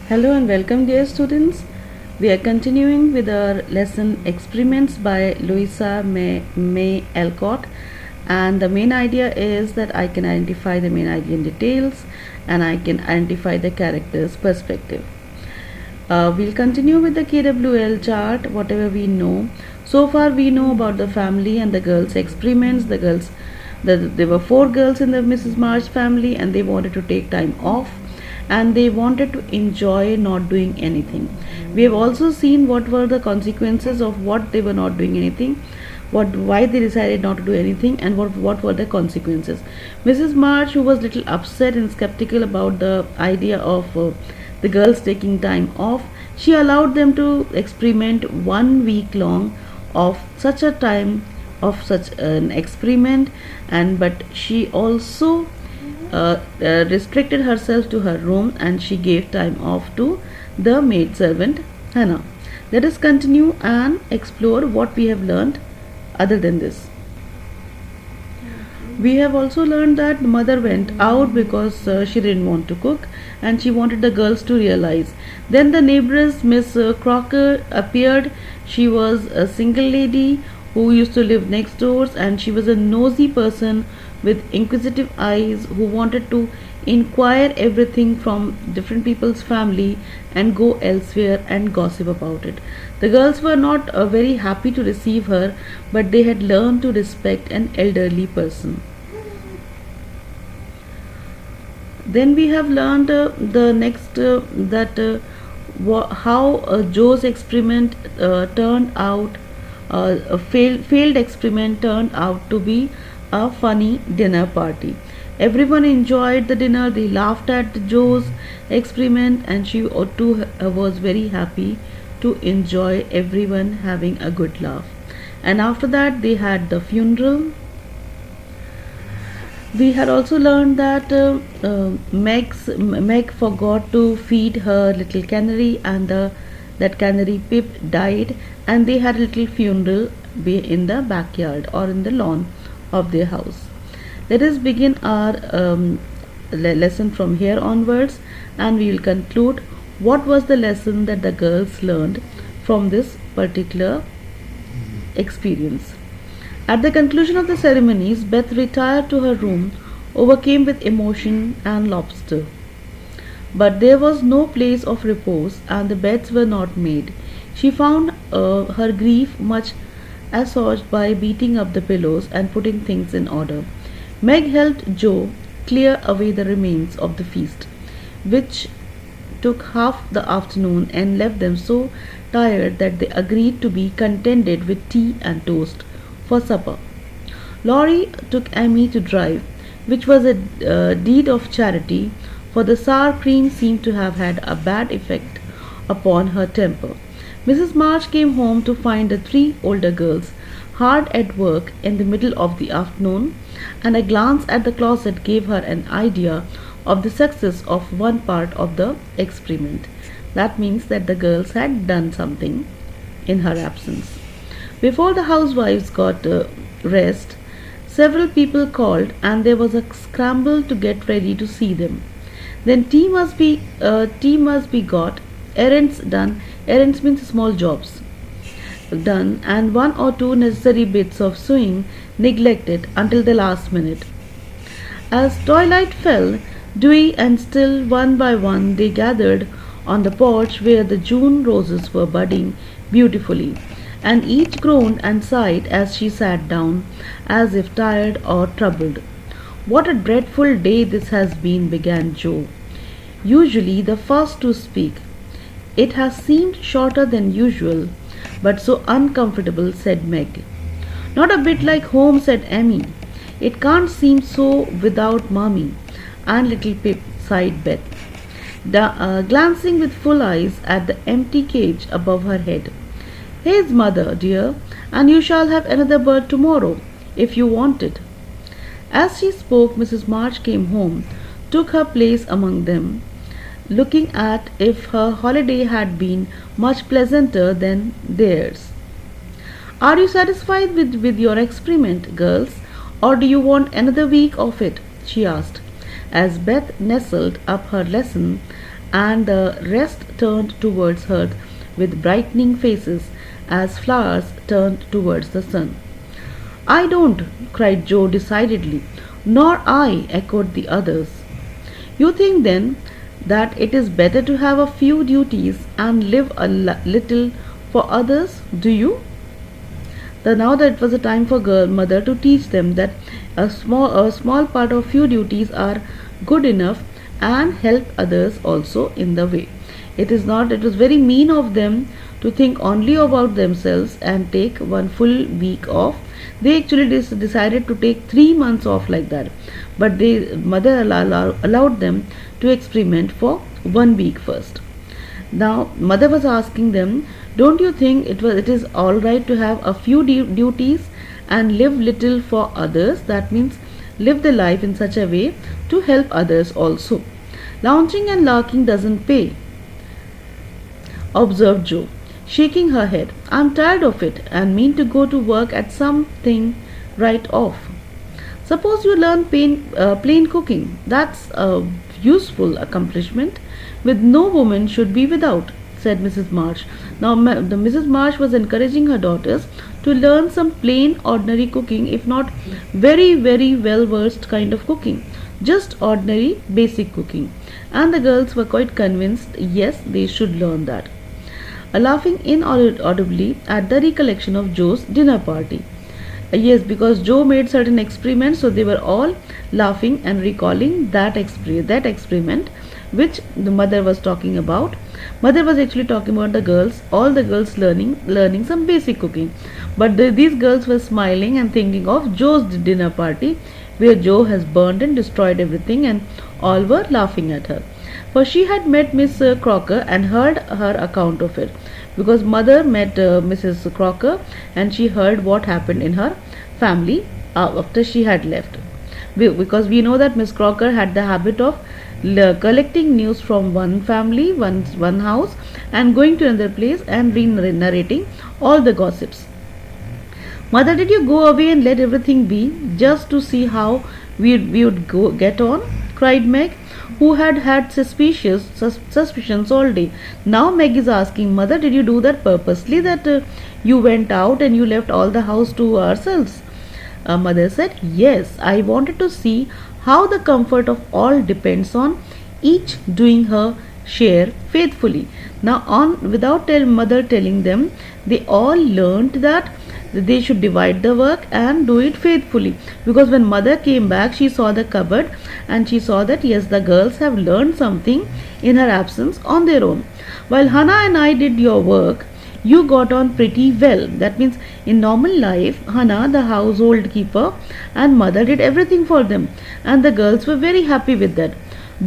Hello and welcome, dear students. We are continuing with our lesson Experiments by Louisa May Alcott, and the main idea is that I can identify the main idea in details and I can identify the character's perspective. We'll continue with the KWL chart, whatever we know. So far, we know about the family and the girls' experiments. There were 4 girls in the Mrs. March family, and they wanted to take time off and they wanted to enjoy not doing anything. We have also seen what were the consequences of what they were not doing anything, why they decided not to do anything, and what were the consequences. Mrs. March, who was little upset and skeptical about the idea of the girls taking time off, she allowed them to experiment 1 week long of such a time of such an experiment, and but she also restricted herself to her room and she gave time off to the maid servant Hannah. Let us continue and explore what we have learned other than this. We have also learned that the mother went out because she didn't want to cook and she wanted the girls to realize. Then the neighbor's Miss Crocker appeared. She was a single lady who used to live next doors, and she was a nosy person with inquisitive eyes who wanted to inquire everything from different people's family and go elsewhere and gossip about it. The girls were not very happy to receive her, but they had learned to respect an elderly person. Then we have learned the next how Joe's experiment turned out. A failed experiment turned out to be a funny dinner party. Everyone enjoyed the dinner. They laughed at Joe's experiment, and she too was very happy to enjoy everyone having a good laugh. And after that, they had the funeral. We had also learned that Meg forgot to feed her little canary, and that canary Pip died, and they had a little funeral in the backyard or in the lawn of their house. Let us begin our lesson from here onwards, and we will conclude what was the lesson that the girls learned from this particular experience. At the conclusion of the ceremonies, Beth retired to her room, overcome with emotion and laughter. But there was no place of repose, and the beds were not made. She found her grief much assuaged by beating up the pillows and putting things in order. Meg helped Joe clear away the remains of the feast, which took half the afternoon and left them so tired that they agreed to be contented with tea and toast for supper. Laurie took Amy to drive, which was a deed of charity, for the sour cream seemed to have had a bad effect upon her temper. Mrs. March came home to find the 3 older girls hard at work in the middle of the afternoon, and a glance at the closet gave her an idea of the success of one part of the experiment. That means that the girls had done something in her absence. Before the housewives got rest, several people called, and there was a scramble to get ready to see them. Then tea must be got, errands done. Errands means small jobs done, and 1 or 2 necessary bits of sewing neglected until the last minute. As twilight fell, dewy and still, one by one they gathered on the porch where the June roses were budding beautifully, and each groaned and sighed as she sat down, as if tired or troubled. "What a dreadful day this has been," began Joe, usually the first to speak. "It has seemed shorter than usual, but so uncomfortable," said Meg. "Not a bit like home," said Amy. "It can't seem so without Mommy and little Pip," sighed Beth, glancing with full eyes at the empty cage above her head. "Here's Mother, dear, and you shall have another bird tomorrow, if you want it." As she spoke, Mrs. March came home, took her place among them, looking at if her holiday had been much pleasanter than theirs. "Are you satisfied with your experiment, girls, or do you want another week of it?" she asked, as Beth nestled up her lesson and the rest turned towards her with brightening faces as flowers turned towards the sun. I don't, cried Joe decidedly. Nor I, echoed the others. You think then that it is better to have a few duties and live a little for others, do you? Now that it was a time for girl mother to teach them that a small part of few duties are good enough and help others also in the way. It was very mean of them to think only about themselves and take one full week off. They actually decided to take 3 months off like that, but the mother allowed them to experiment for 1 week first. Now, mother was asking them, "Don't you think it is all right to have a few duties and live little for others?" That means live the life in such a way to help others also. Lounging and larking doesn't pay, observed Joe, shaking her head. "I'm tired of it and mean to go to work at something right off. Suppose you learn plain cooking. That's a useful accomplishment with no woman should be without," said Mrs. Marsh. Now, the Mrs. Marsh was encouraging her daughters to learn some plain, ordinary cooking, if not very, very well versed kind of cooking, just ordinary, basic cooking. And the girls were quite convinced, yes, they should learn that. Laughing inaudibly at the recollection of Joe's dinner party. Yes, because Joe made certain experiments, so they were all laughing and recalling that experiment which the mother was talking about. Mother was actually talking about the girls, all the girls learning some basic cooking, but these girls were smiling and thinking of Joe's dinner party, where Joe has burned and destroyed everything, and all were laughing at her. For she had met Miss Crocker and heard her account of it, because mother met Mrs. Crocker and she heard what happened in her family after she had left. Because we know that Miss Crocker had the habit of collecting news from one family, one house, and going to another place and narrating all the gossips. "Mother, did you go away and let everything be just to see how we would get on?" cried Meg, who had had suspicions all day. Now Meg is asking, "Mother, did you do that purposely, that you went out and you left all the house to ourselves?" Mother said, "Yes, I wanted to see how the comfort of all depends on each doing her share faithfully." Now, without mother telling them, they all learned that they should divide the work and do it faithfully, because when mother came back, she saw the cupboard and she saw that yes, the girls have learned something in her absence on their own. "While Hannah and I did your work, you got on pretty well." That means in normal life, Hannah, the household keeper, and mother did everything for them, and the girls were very happy with that.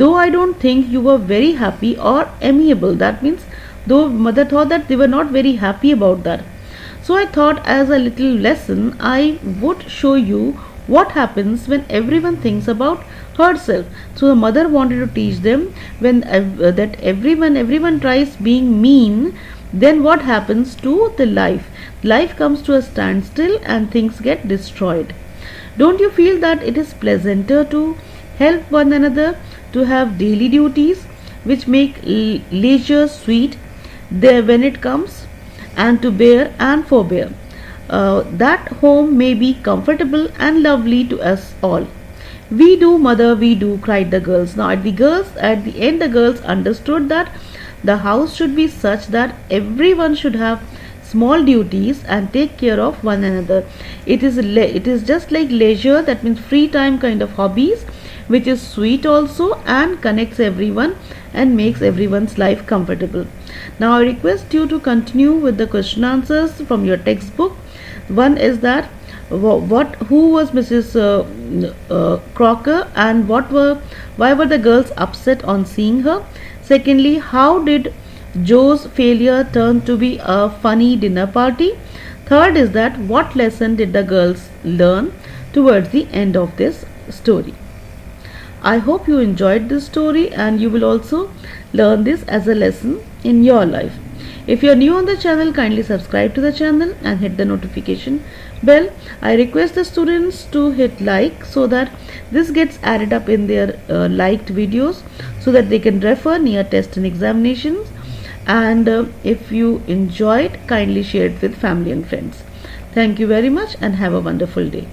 "Though I don't think you were very happy or amiable." That means though mother thought that they were not very happy about that. "So I thought as a little lesson I would show you what happens when everyone thinks about herself." So the mother wanted to teach them that everyone tries being mean, then what happens to the life? Life comes to a standstill and things get destroyed. "Don't you feel that it is pleasanter to help one another, to have daily duties which make leisure sweet there when it comes, and to bear and forbear? That home may be comfortable and lovely to us all." "We do, mother, we do," cried the girls. Now at the end the girls understood that the house should be such that everyone should have small duties and take care of one another. It is just like leisure, that means free time kind of hobbies, which is sweet also and connects everyone and makes everyone's life comfortable. Now I request you to continue with the question answers from your textbook. One is that who was Mrs. Crocker, and why were the girls upset on seeing her? Secondly, how did Joe's failure turn to be a funny dinner party? Third is that what lesson did the girls learn towards the end of this story? I hope you enjoyed this story and you will also learn this as a lesson in your life. If you are new on the channel, kindly subscribe to the channel and hit the notification bell. I request the students to hit like so that this gets added up in their liked videos so that they can refer near test and examinations. And if you enjoyed, kindly share it with family and friends. Thank you very much and have a wonderful day.